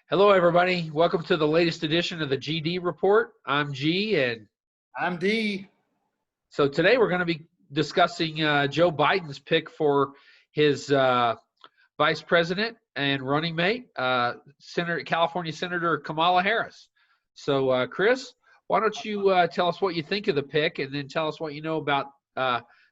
Hello, everybody. Welcome to the latest edition of the GD Report. I'm G, and I'm D. so today we're going to be discussing Joe Biden's pick for his vice president and running mate, California Senator Kamala Harris. So, Chris, why don't you tell us what you think of the pick, and then tell us what you know about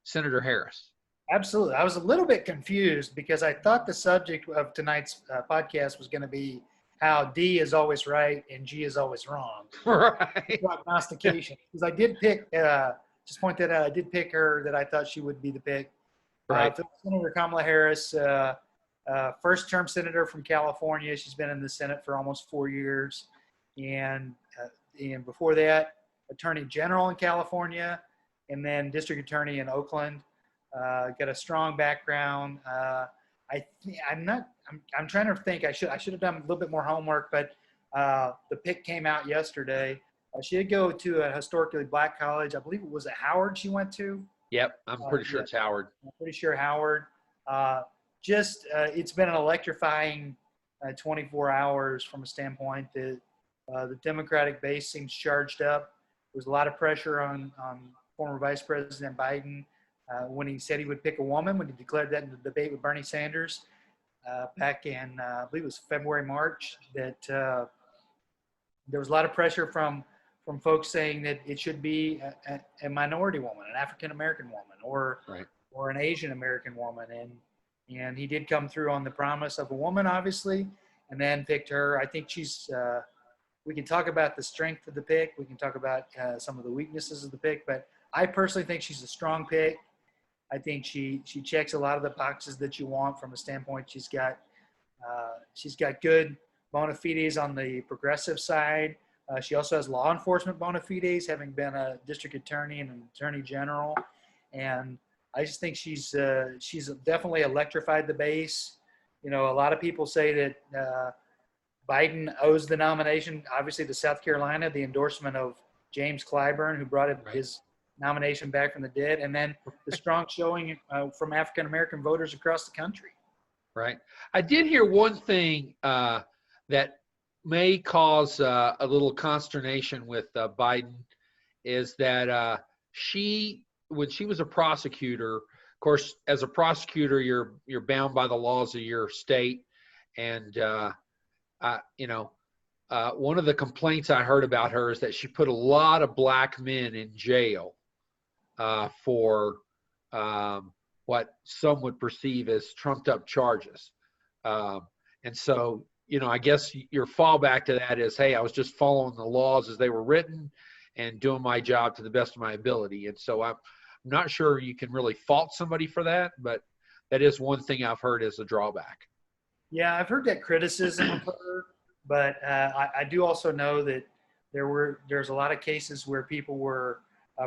Senator Harris? Absolutely. I was a little bit confused because I thought the subject of tonight's podcast was going to be how D is always right and G is always wrong. Right. Prognostication. Because I did pick, just point that out, I did pick her that I thought she would be the pick. Right. Senator Kamala Harris, first-term senator from California. She's been in the Senate for almost 4 years. And before that, attorney general in California, and then district attorney in Oakland. Got a strong background. I'm trying to think. I should have done a little bit more homework, but the pick came out yesterday. She did go to a historically black college. I believe it was at Howard she went to. Yep, I'm pretty sure it's Howard. I'm pretty sure Howard. It's been an electrifying 24 hours from a standpoint that the Democratic base seems charged up. There's a lot of pressure on former Vice President Biden. When he said he would pick a woman, when he declared that in the debate with Bernie Sanders back in, I believe it was February, March, that there was a lot of pressure from folks saying that it should be a minority woman, an African-American woman, or an Asian-American woman. And he did come through on the promise of a woman, obviously, and then picked her. I think we can talk about the strength of the pick. We can talk about some of the weaknesses of the pick, but I personally think she's a strong pick. I think she checks a lot of the boxes that you want from a standpoint. She's got good bona fides on the progressive side. She also has law enforcement bona fides, having been a district attorney and an attorney general. And I just think she's definitely electrified the base. You know, a lot of people say that Biden owes the nomination, obviously, to South Carolina, the endorsement of James Clyburn, who brought his nomination back from the dead, and then the strong showing from African-American voters across the country. Right. I did hear one thing that may cause a little consternation with Biden is that when she was a prosecutor, of course, as a prosecutor, you're bound by the laws of your state, and one of the complaints I heard about her is that she put a lot of black men in jail for what some would perceive as trumped up charges. And so, I guess your fallback to that is, hey, I was just following the laws as they were written and doing my job to the best of my ability. And so I'm not sure you can really fault somebody for that, but that is one thing I've heard as a drawback. Yeah, I've heard that criticism of her, but I do also know that there's a lot of cases where people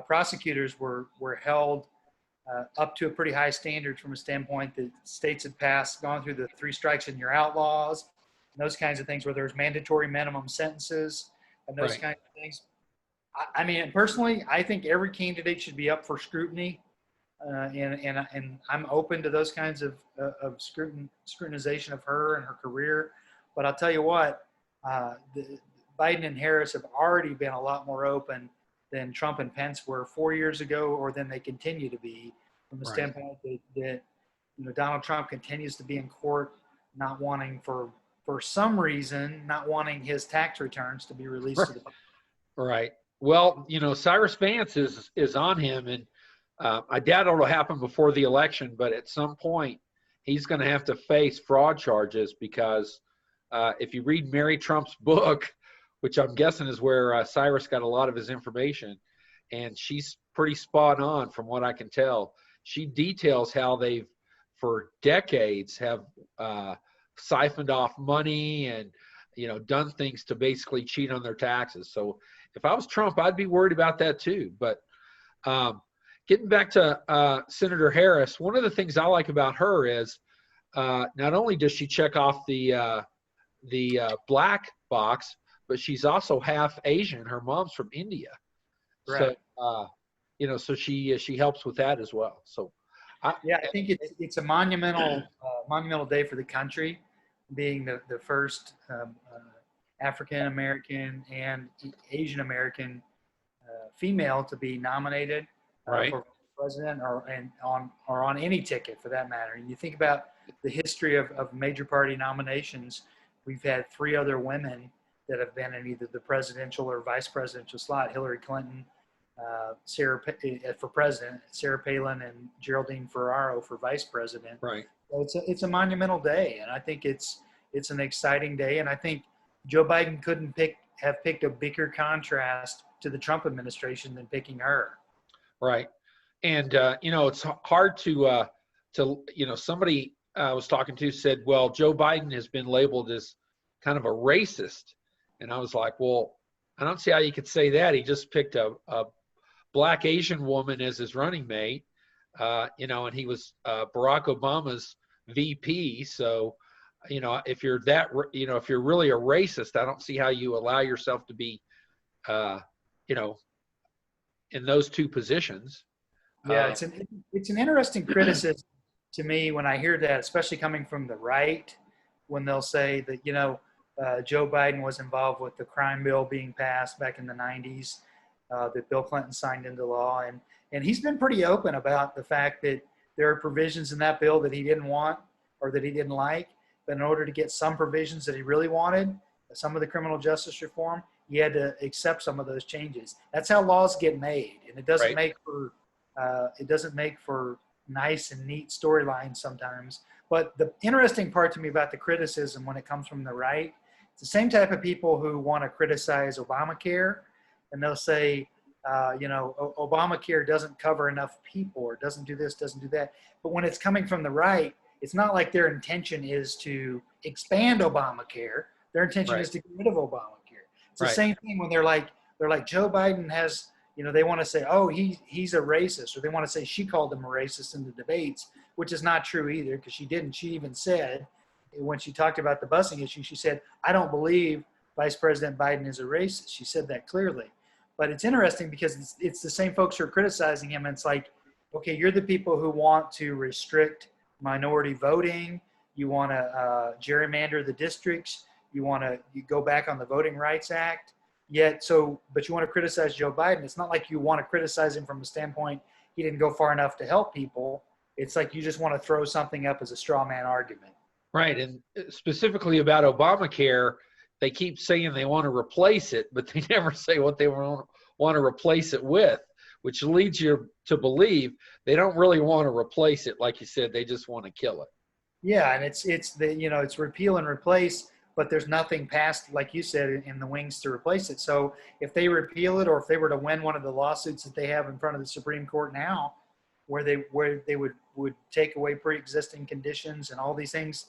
prosecutors were held up to a pretty high standard from a standpoint that states had gone through the 3 strikes and you're outlaws, and those kinds of things, where there's mandatory minimum sentences and those kinds of things. I mean, personally, I think every candidate should be up for scrutiny, and I'm open to those kinds of scrutinization of her and her career. But I'll tell you what, Biden and Harris have already been a lot more open than Trump and Pence were 4 years ago, or than they continue to be, from the standpoint that Donald Trump continues to be in court, not wanting for some reason, not wanting his tax returns to be released to the public. Right. Well, Cyrus Vance is on him, and I doubt it'll happen before the election, but at some point he's going to have to face fraud charges because if you read Mary Trump's book, which I'm guessing is where Cyrus got a lot of his information, and she's pretty spot on from what I can tell. She details how they've, for decades, have siphoned off money and, done things to basically cheat on their taxes. So if I was Trump, I'd be worried about that too. But getting back to Senator Harris, one of the things I like about her is not only does she check off the black box, but she's also half Asian. Her mom's from India. Right. So, so she helps with that as well. So, I think it's a monumental day for the country. being the first African American and Asian American female to be nominated Right. for president or on any ticket for that matter. And you think about the history of major party nominations, we've had 3 other women that have been in either the presidential or vice presidential slot: Hillary Clinton, for president, Sarah Palin, and Geraldine Ferraro for vice president. Right. So it's a monumental day, and I think it's an exciting day. And I think Joe Biden couldn't have picked a bigger contrast to the Trump administration than picking her. Right. And, it's hard to somebody I was talking to said, well, Joe Biden has been labeled as kind of a racist. And I was like, well, I don't see how you could say that. He just picked a Black Asian woman as his running mate, and he was Barack Obama's VP. So, if you're if you're really a racist, I don't see how you allow yourself to be, in those 2 positions. Yeah, it's an interesting criticism to me when I hear that, especially coming from the right, when they'll say that, Joe Biden was involved with the crime bill being passed back in the 90s that Bill Clinton signed into law. And he's been pretty open about the fact that there are provisions in that bill that he didn't want or that he didn't like. But in order to get some provisions that he really wanted, some of the criminal justice reform, he had to accept some of those changes. That's how laws get made. And it doesn't make for nice and neat storylines sometimes. But the interesting part to me about the criticism when it comes from the right, it's the same type of people who want to criticize Obamacare, and they'll say, Obamacare doesn't cover enough people, or doesn't do this, doesn't do that. But when it's coming from the right, it's not like their intention is to expand Obamacare. Their intention is to get rid of Obamacare. It's the same thing when they're like Joe Biden has, they want to say, oh, he's a racist, or they want to say she called him a racist in the debates, which is not true either, because she didn't. She even said, when she talked about the busing issue, she said, I don't believe Vice President Biden is a racist. She said that clearly. But it's interesting because it's the same folks who are criticizing him. And it's like, okay, you're the people who want to restrict minority voting. You want to gerrymander the districts. You go back on the Voting Rights Act. But you want to criticize Joe Biden. It's not like you want to criticize him from the standpoint he didn't go far enough to help people. It's like you just want to throw something up as a straw man argument. Right. And specifically about Obamacare, they keep saying they want to replace it, but they never say what they want to replace it with, which leads you to believe they don't really want to replace it. Like you said, they just want to kill it. Yeah. And it's repeal and replace, but there's nothing passed, like you said, in the wings to replace it. So if they repeal it, or if they were to win one of the lawsuits that they have in front of the Supreme Court now, where they would take away pre-existing conditions and all these things,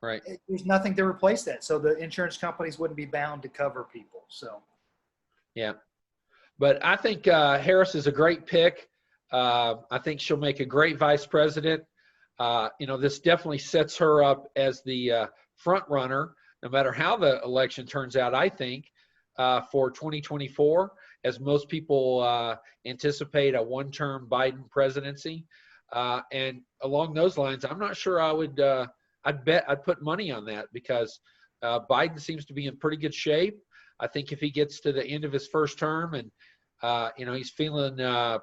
right? There's nothing to replace that. So the insurance companies wouldn't be bound to cover people. So, yeah. But I think Harris is a great pick. I think she'll make a great vice president. This definitely sets her up as the front runner, no matter how the election turns out, I think, for 2024, as most people anticipate a one-term Biden presidency. And along those lines, I'm not sure I would I'd put money on that, because Biden seems to be in pretty good shape. I think if he gets to the end of his first term and, he's feeling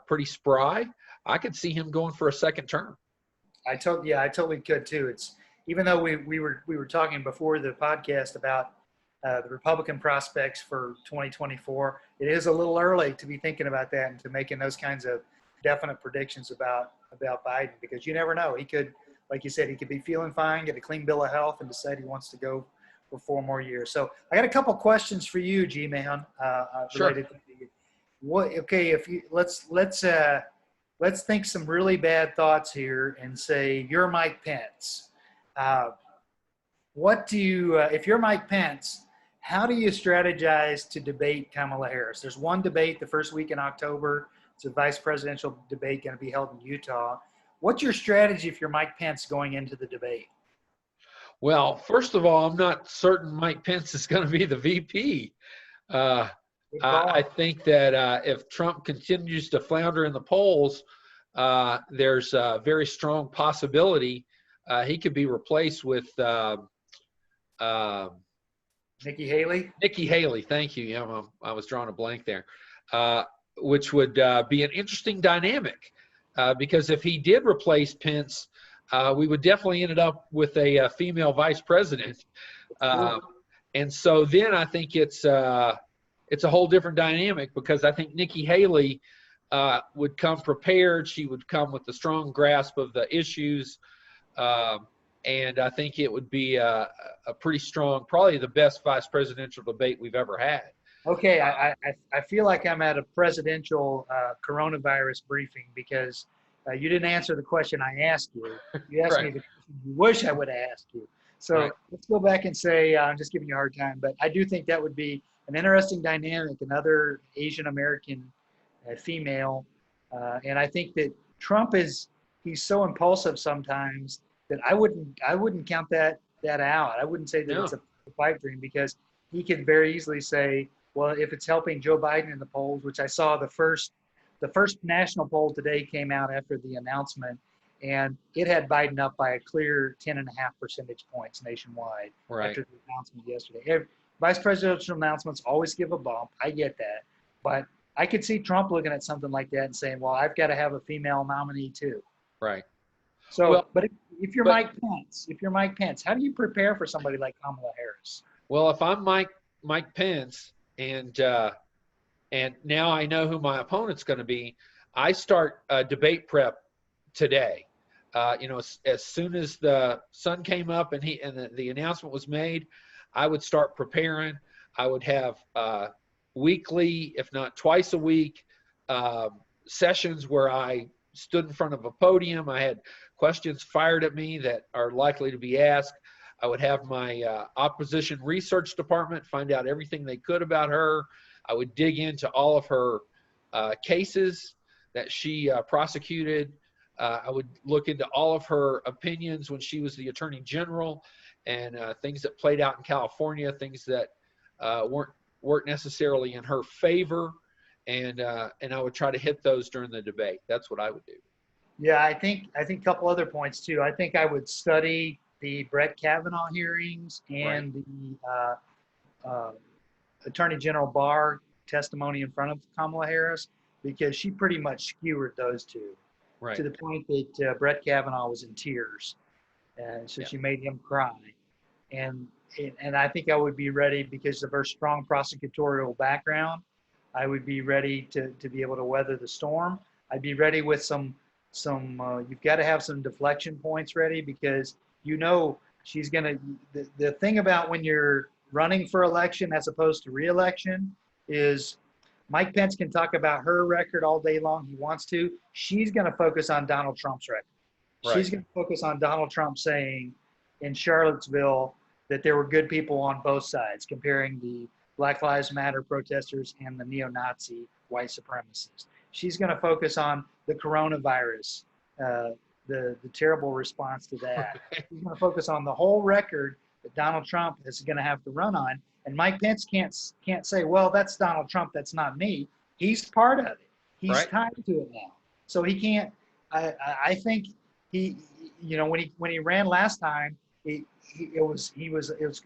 pretty spry, I could see him going for a second term. I totally could too. It's, even though we were talking before the podcast about the Republican prospects for 2024, it is a little early to be thinking about that and to making those kinds of definite predictions about Biden, because you never know. He could, like you said, he could be feeling fine, get a clean bill of health, and decide he wants to go for 4 more years. So I got a couple questions for you, G-Man. Sure. Related to what? Okay, if you let's think some really bad thoughts here and say you're Mike Pence. What do you, if you're Mike Pence, how do you strategize to debate Kamala Harris? There's one debate the first week in October. It's a vice presidential debate going to be held in Utah. What's your strategy if you're Mike Pence going into the debate? Well, first of all, I'm not certain Mike Pence is going to be the VP. I think that if Trump continues to flounder in the polls, there's a very strong possibility he could be replaced with Nikki Haley. Nikki Haley, thank you. Yeah, I was drawing a blank there. Which would be an interesting dynamic, because if he did replace Pence, we would definitely end up with a female vice president. And so then I think it's a whole different dynamic, because I think Nikki Haley would come prepared. She would come with a strong grasp of the issues. And I think it would be a pretty strong, probably the best vice presidential debate we've ever had. Okay, I feel like I'm at a presidential coronavirus briefing, because you didn't answer the question I asked you. You asked me the question you wish I would have asked you. So let's go back and say, I'm just giving you a hard time, but I do think that would be an interesting dynamic, another Asian American female. And I think that Trump he's so impulsive sometimes that I wouldn't count that out. I wouldn't say that it's a pipe dream, because he could very easily say, well, if it's helping Joe Biden in the polls, which I saw the first national poll today came out after the announcement, and it had Biden up by a clear 10.5 percentage points nationwide after the announcement yesterday. Vice presidential announcements always give a bump. I get that. But I could see Trump looking at something like that and saying, well, I've got to have a female nominee too. Right. So, but if you're Mike Pence, how do you prepare for somebody like Kamala Harris? Well, if I'm Mike Pence, and now I know who my opponent's going to be, I start debate prep today. As soon as the sun came up and the announcement was made, I would start preparing. I would have weekly, if not twice a week, sessions where I stood in front of a podium. I had questions fired at me that are likely to be asked. I would have my opposition research department find out everything they could about her. I would dig into all of her cases that she prosecuted. I would look into all of her opinions when she was the attorney general, and things that played out in California, things that weren't necessarily in her favor, and I would try to hit those during the debate. That's what I would do. Yeah, I think a couple other points too. I think I would study the Brett Kavanaugh hearings and the Attorney General Barr testimony in front of Kamala Harris, because she pretty much skewered those two to the point that Brett Kavanaugh was in tears, and so she made him cry. And I think I would be ready, because of her strong prosecutorial background. I would be ready to be able to weather the storm. I'd be ready with some you've got to have some deflection points ready, because she's going to, the thing about when you're running for election as opposed to re-election is Mike Pence can talk about her record all day long. He wants to. She's going to focus on Donald Trump's record. She's going to focus on Donald Trump saying in Charlottesville that there were good people on both sides, comparing the Black Lives Matter protesters and the neo-Nazi white supremacists. She's going to focus on the coronavirus, the terrible response to that. She's going to focus on the whole record that Donald Trump is going to have to run on. And Mike Pence can't say, well, that's Donald Trump, that's not me. He's part of it. He's tied to it now. So he can't. I think he, when he ran last time, it was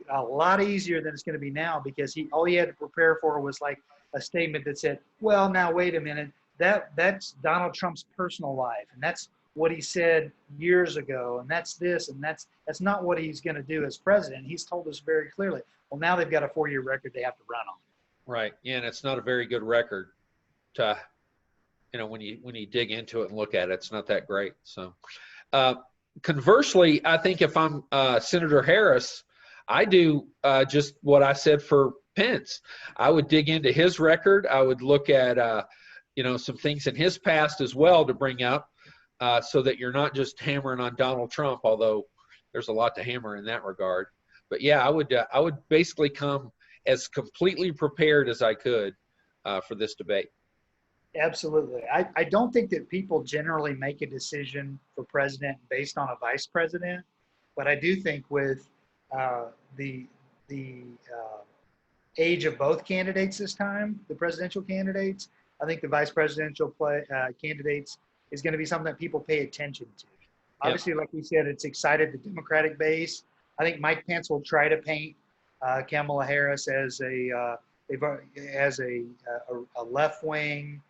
a lot easier than it's going to be now, because all he had to prepare for was like a statement that said, well, now wait a minute, that's Donald Trump's personal life, and that's what he said years ago, and that's this, and that's not what he's going to do as president. He's told us very clearly. Well, now they've got a 4-year record they have to run on. Right. Yeah, and it's not a very good record to, when you dig into it and look at it, it's not that great. So conversely, I think if I'm Senator Harris, I do just what I said for Pence. I would dig into his record. I would look at, some things in his past as well to bring up, so that you're not just hammering on Donald Trump, although there's a lot to hammer in that regard. But yeah, I would basically come as completely prepared as I could for this debate. Absolutely. I don't think that people generally make a decision for president based on a vice president, but I do think with the age of both candidates this time, the presidential candidates, I think the vice presidential candidates is going to be something that people pay attention to. Obviously, like we said, it's excited the Democratic base. I think Mike Pence will try to paint Kamala Harris as a left wing.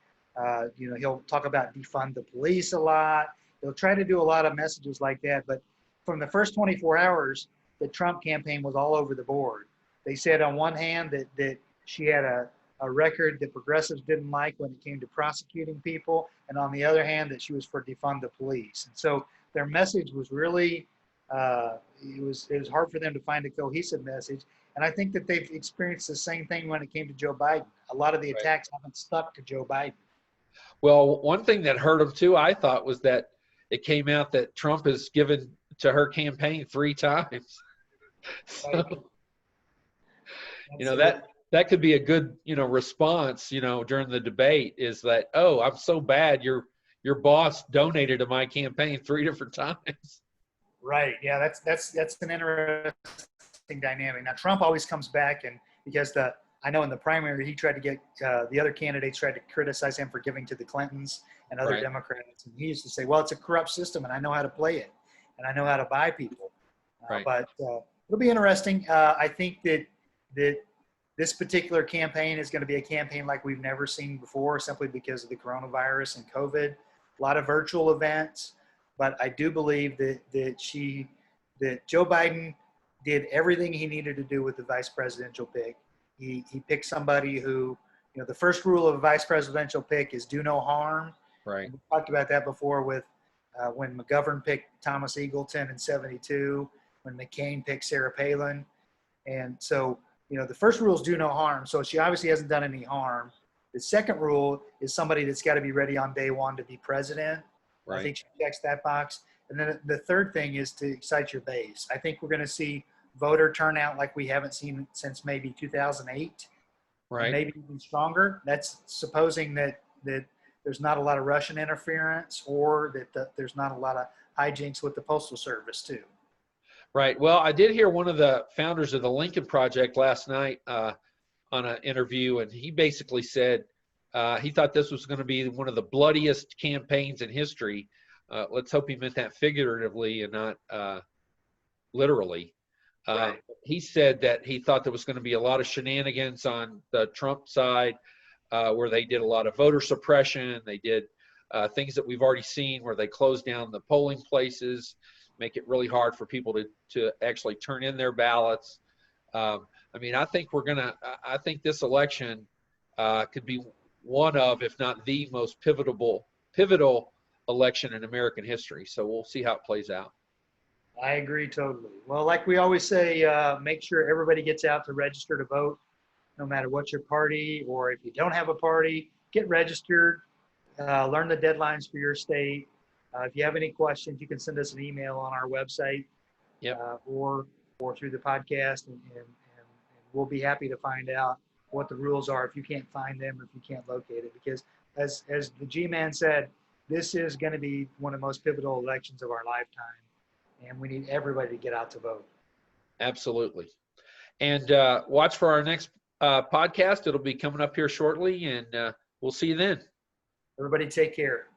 He'll talk about defund the police a lot. He'll try to do a lot of messages like that. But from the first 24 hours, the Trump campaign was all over the board. They said on one hand that she had a record that progressives didn't like when it came to prosecuting people, and on the other hand that she was for defund the police. And so their message was really it was hard for them to find a cohesive message. And I think that they've experienced the same thing when it came to Joe Biden. A lot of the attacks haven't stuck to Joe Biden. Well, one thing that hurt him too, I thought, was that it came out that Trump has given to her campaign 3 times. So, that could be a good, response, during the debate, is that, oh, I'm so bad, your boss donated to my campaign 3 different times. Right. Yeah, that's an interesting dynamic. Now, Trump always comes back, and because I know in the primary he tried to get the other candidates tried to criticize him for giving to the Clintons and other Democrats, and he used to say, "Well, it's a corrupt system, and I know how to play it, and I know how to buy people." But it'll be interesting. I think that this particular campaign is going to be a campaign like we've never seen before, simply because of the coronavirus and COVID. A lot of virtual events, but I do believe that Joe Biden did everything he needed to do with the vice presidential pick. He picked somebody who, the first rule of a vice presidential pick is do no harm. Right. And we talked about that before with when McGovern picked Thomas Eagleton in '72, when McCain picked Sarah Palin. And so, the first rule is do no harm. So she obviously hasn't done any harm. The second rule is somebody that's got to be ready on day one to be president. Right. I think she checks that box. And then the third thing is to excite your base. I think we're going to see voter turnout like we haven't seen since maybe 2008. Right. Maybe even stronger. That's supposing that there's not a lot of Russian interference, or that there's not a lot of hijinks with the Postal Service too. Right. Well, I did hear one of the founders of the Lincoln Project last night on an interview, and he basically said he thought this was going to be one of the bloodiest campaigns in history. Let's hope he meant that figuratively and not literally. Right. He said that he thought there was going to be a lot of shenanigans on the Trump side, where they did a lot of voter suppression. They did things that we've already seen, where they closed down the polling places, make it really hard for people to actually turn in their ballots. I think this election could be one of, if not the most pivotal election in American history. So we'll see how it plays out. I agree totally. Well, like we always say, make sure everybody gets out to register to vote, no matter what your party, or if you don't have a party, get registered, learn the deadlines for your state. If you have any questions, you can send us an email on our website, or through the podcast, and we'll be happy to find out what the rules are if you can't find them or if you can't locate it. Because as the G-Man said, this is going to be one of the most pivotal elections of our lifetime, and we need everybody to get out to vote. Absolutely. And watch for our next podcast. It'll be coming up here shortly, and we'll see you then. Everybody take care.